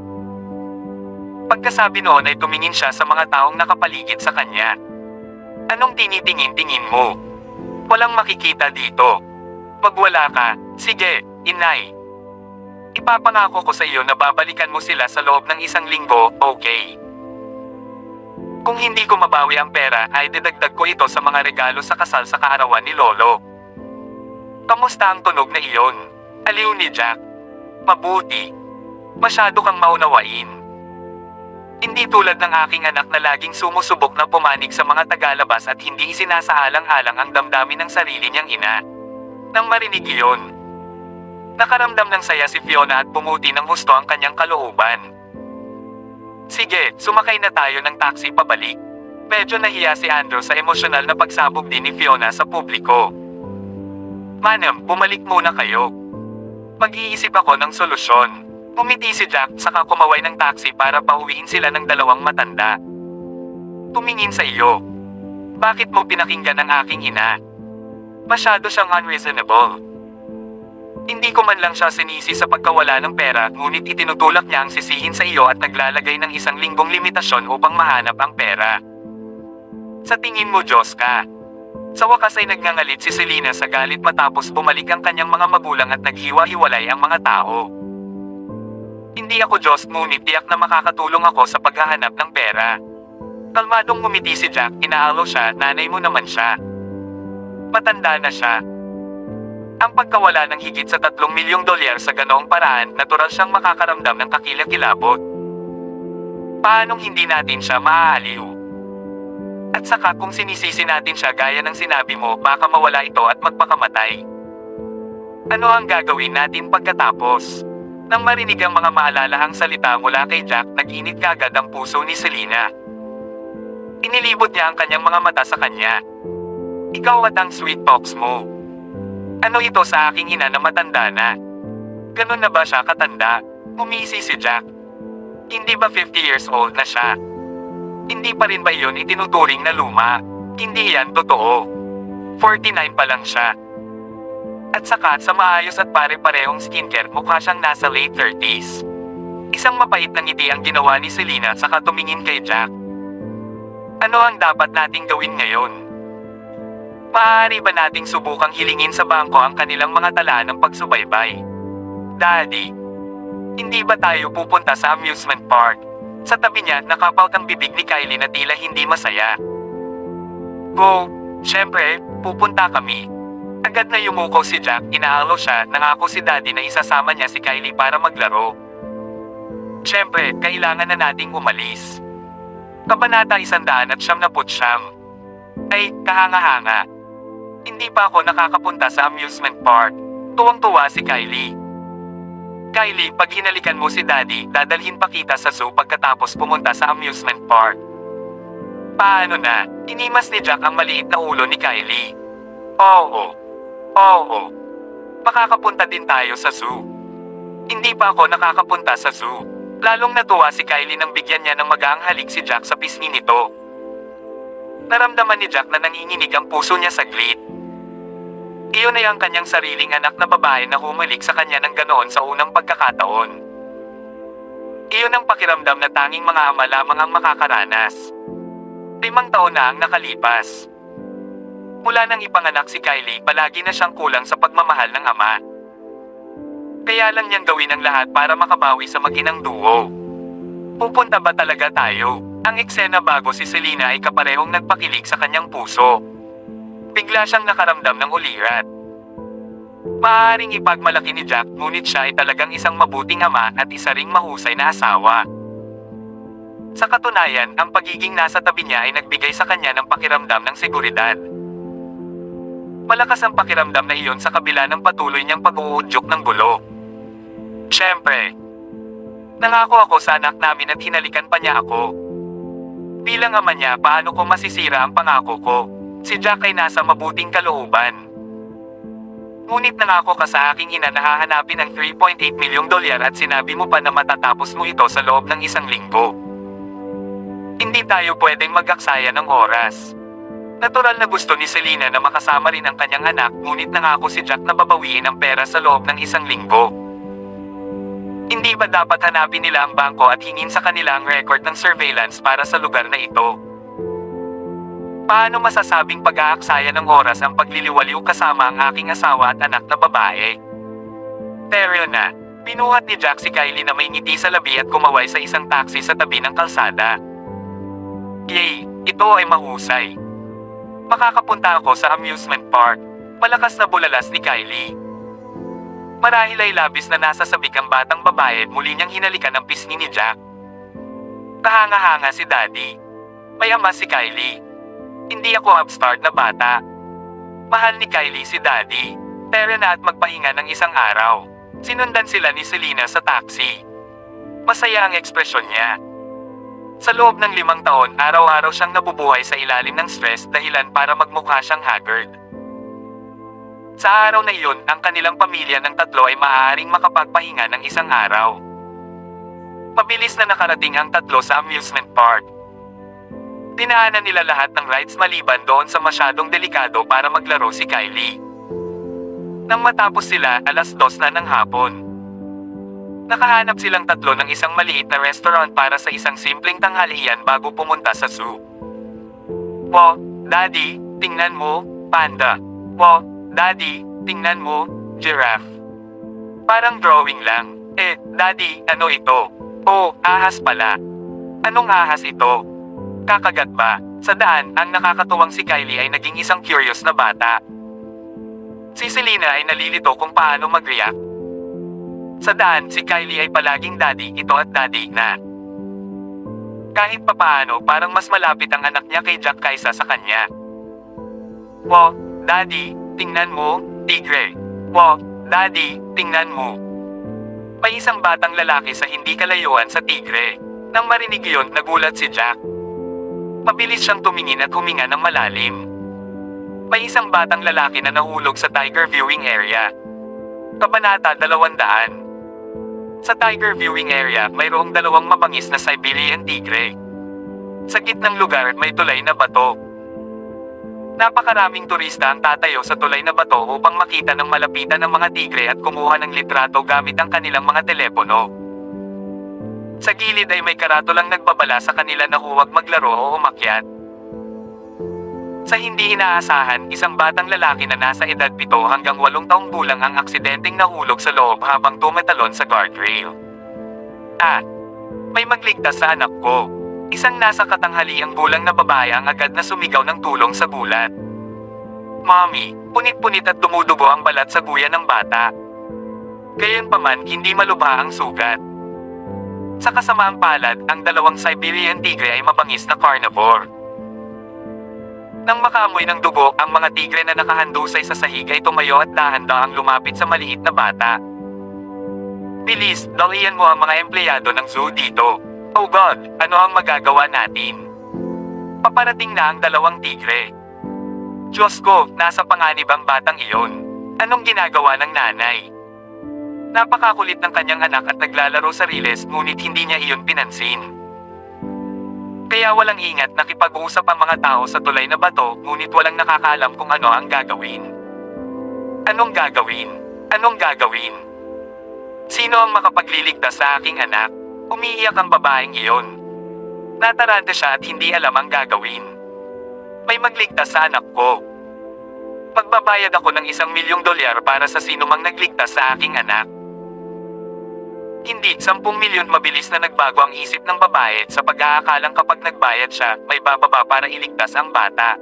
Pagkasabi noon ay tumingin siya sa mga taong nakapaligid sa kanya. Anong tinitingin-tingin mo? Walang makikita dito. Magwala ka. Sige, inay. Ipapangako ko sa iyo na babalikan mo sila sa loob ng 1 linggo, okay? Kung hindi ko mabawi ang pera, ay didagdag ko ito sa mga regalo sa kasal sa kaarawan ni Lolo. Kamusta ang tunog na iyon? Aliw ni Jack. Mabuti. Masyado kang maunawain. Hindi tulad ng aking anak na laging sumusubok na pumanig sa mga tagalabas at hindi isinasaalang-alang ang damdamin ng sarili niyang ina. Nang marinig iyon, nakaramdam ng saya si Fiona at pumuti ng husto ang kanyang kalooban. Sige, sumakay na tayo ng taxi pabalik. Medyo nahiya si Andrew sa emosyonal na pagsabog din ni Fiona sa publiko. Manam, bumalik muna kayo. Mag-iisip ako ng solusyon. Umiti si Jack saka kumaway ng taxi para pauwiin sila ng 2 matanda. tumingin sa iyo. Bakit mo pinakinggan ang aking ina? Masyado siyang unreasonable. Hindi ko man lang siya sinisi sa pagkawala ng pera, ngunit itinutulak niya ang sisihin sa iyo at naglalagay ng 1 linggong limitasyon upang mahanap ang pera. Sa tingin mo, Diyos ka? Sa wakas ay nagngangalit si Selena sa galit matapos bumalik ang kanyang mga magulang at naghiwa-hiwalay ang mga tao. Hindi ako Diyos, ngunit tiyak na makakatulong ako sa paghahanap ng pera. Kalmadong ngumiti si Jack, inaalo siya, nanay mo naman siya. Matanda na siya. Ang pagkawala ng higit sa $3 milyong sa ganoong paraan, natural siyang makakaramdam ng kakilakilabot. Paanong hindi natin siya maaaliw? At saka kung sinisisi natin siya gaya ng sinabi mo, baka mawala ito at magpakamatay. Ano ang gagawin natin pagkatapos? Nang marinig ang mga maalalahang salita mula kay Jack, nag-init kagad ang puso ni Selena. Inilibot niya ang kanyang mga mata sa kanya. Ikaw at ang sweet talks mo. Ano ito sa aking ina na matanda na? Ganon na ba siya katanda? Umisi si Jack. Hindi ba 50 years old na siya? Hindi pa rin ba yun itinuturing na luma? Hindi yan totoo. 49 pa lang siya. At saka sa maayos at pare-parehong skincare, mukha siyang nasa late 30s. Isang mapait na ngiti ang ginawa ni Selena saka tumingin kay Jack. Ano ang dapat nating gawin ngayon? Maaari ba nating subukang hilingin sa bangko ang kanilang mga talaan ng pagsubaybay? Daddy, hindi ba tayo pupunta sa amusement park? Sa tabi niya, nakapaut ang bibig ni Kylie na tila hindi masaya. Go, syempre, pupunta kami. Agad na yumuko si Jack, inaalo siya, nangako si Daddy na isasama niya si Kylie para maglaro. Syempre, kailangan na nating umalis. Kabanata 199. Ay, kahanga-hanga. Hindi pa ako nakakapunta sa amusement park. Tuwang-tuwa si Kylie. Kylie, pag hinalikan mo si Daddy, dadalhin pa kita sa zoo pagkatapos pumunta sa amusement park. Paano na? Inimas ni Jack ang maliit na ulo ni Kylie. Oo. Makakapunta din tayo sa zoo. Hindi pa ako nakakapunta sa zoo. Lalong natuwa si Kylie nang bigyan niya ng magaang halik si Jack sa pisngi nito. Naramdaman ni Jack na nanginginig ang puso niya saglit. Iyon ay ang kanyang sariling anak na babae na humalik sa kanya ng ganoon sa unang pagkakataon. Iyon ang pakiramdam na tanging mga ama lamang ang makakaranas. 5 taon na ang nakalipas. Mula nang ipanganak si Kylie, palagi na siyang kulang sa pagmamahal ng ama. Kaya lang niyang gawin ang lahat para makabawi sa mag-inang duo. Pupunta ba talaga tayo? Ang eksena bago si Selena ay kaparehong nagpakilig sa kanyang puso. Bigla siyang nakaramdam ng ulirat. Maaaring ipagmalaki ni Jack, ngunit siya ay talagang isang mabuting ama at isa ring mahusay na asawa. Sa katunayan, ang pagiging nasa tabi niya ay nagbigay sa kanya ng pakiramdam ng seguridad. Malakas ang pakiramdam na iyon sa kabila ng patuloy niyang pag-uudyok ng gulo. Siyempre, nangako ako sa anak namin at hinalikan pa niya ako. Bilang ama niya, paano ko masisira ang pangako ko? Si Jack ay nasa mabuting kalooban. Ngunit nangako ka sa aking ina na hahanapin ang $3.8 milyong at sinabi mo pa na matatapos mo ito sa loob ng 1 linggo. Hindi tayo pwedeng mag-aksaya ng oras. Natural na gusto ni Selena na makasama rin ang kanyang anak, ngunit nangako si Jack na babawiin ang pera sa loob ng 1 linggo. Hindi ba dapat hanapin nila ang bangko at hingin sa kanila ang record ng surveillance para sa lugar na ito? Paano masasabing pag-aaksaya ng oras ang pagliliwaliw kasama ang aking asawa at anak na babae? Pero na, binuhat ni Jack si Kylie na may ngiti sa labi at kumaway sa isang taxi sa tabi ng kalsada. Yay, ito ay mahusay. Makakapunta ako sa amusement park. Malakas na bulalas ni Kylie. Marahil ay labis na nasasabik ang batang babae, muli niyang hinalikan ang pisngi ni Jack. Kahanga-hanga si Daddy. May ama si Kylie. Hindi ako upstart na bata. Mahal ni Kylie si Daddy. Tara na at magpahinga ng 1 araw. Sinundan sila ni Selena sa taxi. Masaya ang ekspresyon niya. Sa loob ng 5 taon, araw-araw siyang nabubuhay sa ilalim ng stress, dahilan para magmukha siyang haggard. Sa araw na iyon, ang kanilang pamilya ng 3 ay maaaring makapagpahinga ng 1 araw. Mabilis na nakarating ang 3 sa amusement park. Dinaanan nila lahat ng rides maliban doon sa masyadong delikado para maglaro si Kylie. Nang matapos sila, 2:00 na ng hapon. Nakahanap silang tatlo ng isang maliit na restaurant para sa isang simpleng tanghalian bago pumunta sa zoo. "Po, Daddy, tingnan mo, panda. Po, Daddy, tingnan mo, giraffe. Parang drawing lang. Daddy, ano ito? Oh, ahas pala. Anong ahas ito? Kakagat ba?" Sa daan, ang nakakatuwang si Kylie ay naging isang curious na bata. Si Selena ay nalilito kung paano mag-react. Sa daan, si Kylie ay palaging daddy ito at daddy na. Kahit papaano, parang mas malapit ang anak niya kay Jack kaysa sa kanya. "Po, Daddy, tingnan mo, tigre. Po, Daddy, tingnan mo." May isang batang lalaki sa hindi kalayuan sa tigre. Nang marinig iyon, nagulat si Jack. Mabilis siyang tumingin at huminga ng malalim. May isang batang lalaki na nahulog sa tiger viewing area. Kabanata 200. Sa tiger viewing area, mayroong 2 mabangis na Siberian tigre. Sa gitnang lugar, may tulay na bato. Napakaraming turista ang tatayo sa tulay na bato upang makita ng malapitan ng mga tigre at kumuha ng litrato gamit ang kanilang mga telepono. Sa gilid ay may karatulang nagbabala sa kanila na huwag maglaro o umakyat. Sa hindi inaasahan, isang batang lalaki na nasa edad 7 hanggang 8 taong gulang ang aksidenteng nahulog sa loob habang tumatalon sa guardrail. May magligtas sa anak ko. Isang nasa katanghaliang gulang na babae ang agad na sumigaw ng tulong sa gulat. "Mommy, punit-punit at dumudugo ang balat sa guya ng bata. Gayunpaman, hindi malubha ang sugat." Sa kasamaang palad, ang 2 Siberian tigre ay mabangis na carnivore. Nang makaamoy ng dugo, ang mga tigre na nakahandusay sa sahig ay tumayo at dahan-dahang lumapit sa maliit na bata. "Bilis, dalian mo ang mga empleyado ng zoo dito. Oh God, ano ang magagawa natin? Paparating na ang 2 tigre." "Diyos ko, nasa panganib ang batang iyon. Anong ginagawa ng nanay?" Napakakulit ng kanyang anak at naglalaro sa riles ngunit hindi niya iyon pinansin. Kaya walang ingat nakipag-uusap ang mga tao sa tulay na bato ngunit walang nakakaalam kung ano ang gagawin. Anong gagawin? Anong gagawin? Sino ang makapagliligtas sa aking anak? Umiiyak ang babaeng iyon. Natarante siya at hindi alam ang gagawin. May magligtas sa anak ko. Magbabayad ako ng $1,000,000 para sa sinumang nagligtas sa aking anak. Hindi, 10 milyon. Mabilis na nagbago ang isip ng babae sa pag-aakalang kapag nagbayad siya, may bababa para iligtas ang bata.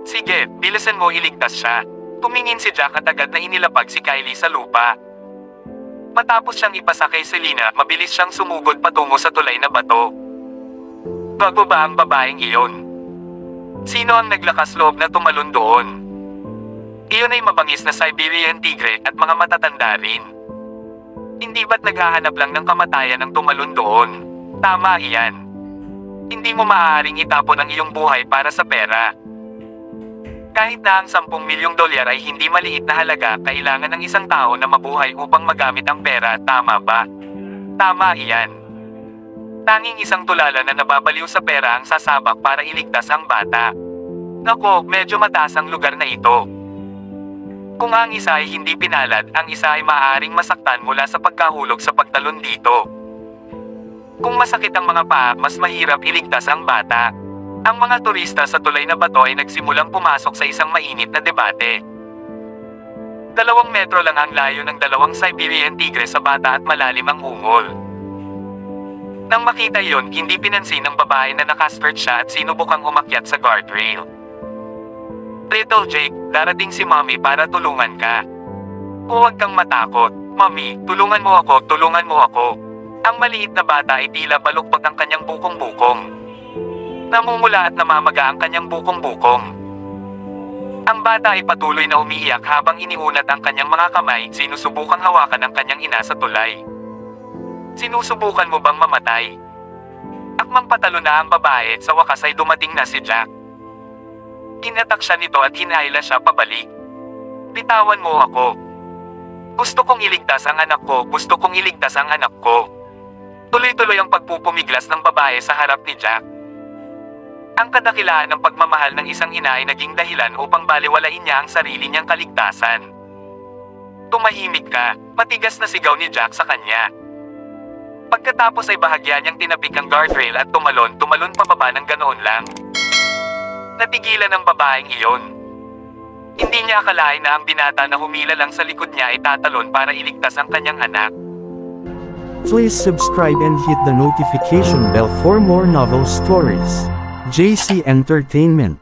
"Sige, bilisan mo iligtas siya." Tumingin si Jack at agad na inilapag si Kylie sa lupa. Matapos siyang ipasa kay Selena, mabilis siyang sumugod patungo sa tulay na bato. Bababa ang babaeng iyon. Sino ang naglakas loob na tumalon doon? Iyon ay mabangis na Siberian tigre at mga matatanda rin. Hindi ba't naghahanap lang ng kamatayan ang tumalon doon? Tama iyan. Hindi mo maaaring itapon ang iyong buhay para sa pera. Kahit na ang $10 milyong ay hindi maliit na halaga, kailangan ng isang tao na mabuhay upang magamit ang pera, tama ba? Tama iyan. Tanging isang tulala na nababaliw sa pera ang sasabak para iligtas ang bata. Nako, medyo mataas ang lugar na ito. Kung ang isa ay hindi pinalad, ang isa ay maaaring masaktan mula sa pagkahulog sa pagtalon dito. Kung masakit ang mga paa, mas mahirap iligtas ang bata. Ang mga turista sa tulay na bato ay nagsimulang pumasok sa isang mainit na debate. 2 metro lang ang layo ng 2 Siberian tigre sa bata at malalim ang ungol. Nang makita yon, hindi pinansin ng babae na nakaskirt siya at sinubukang umakyat sa guardrail. "Little Jake, darating si Mommy para tulungan ka. Huwag kang matakot. Mommy, tulungan mo ako, tulungan mo ako." Ang maliit na bata ay tila baluktot ang kanyang bukong-bukong. Namumula at namamaga ang kanyang bukong-bukong. Ang bata ay patuloy na umiiyak habang iniunat ang kanyang mga kamay, sinusubukang hawakan ang kanyang ina sa tulay. "Sinusubukan mo bang mamatay?" Akmang patalo na ang babae, sa wakas ay dumating na si Jack. Inatak siya nito at hinayla siya pabalik. "Bitawan mo ako. Gusto kong iligtas ang anak ko, gusto kong iligtas ang anak ko." Tuloy-tuloy ang pagpupumiglas ng babae sa harap ni Jack. Ang kadakilaan ng pagmamahal ng isang ina ay naging dahilan upang baliwalain niya ang sarili niyang kaligtasan. Tumahimik ka, matigas na sigaw ni Jack sa kanya. Pagkatapos ay bahagya niyang tinapik ang guardrail at tumalon pababa ng ganoon lang. Natigilan ang babaeng iyon. Hindi niya akalain na ang binata na humila lang sa likod niya ay tatalon para iligtas ang kanyang anak. Please subscribe and hit the notification bell for more novel stories. JC Entertainment.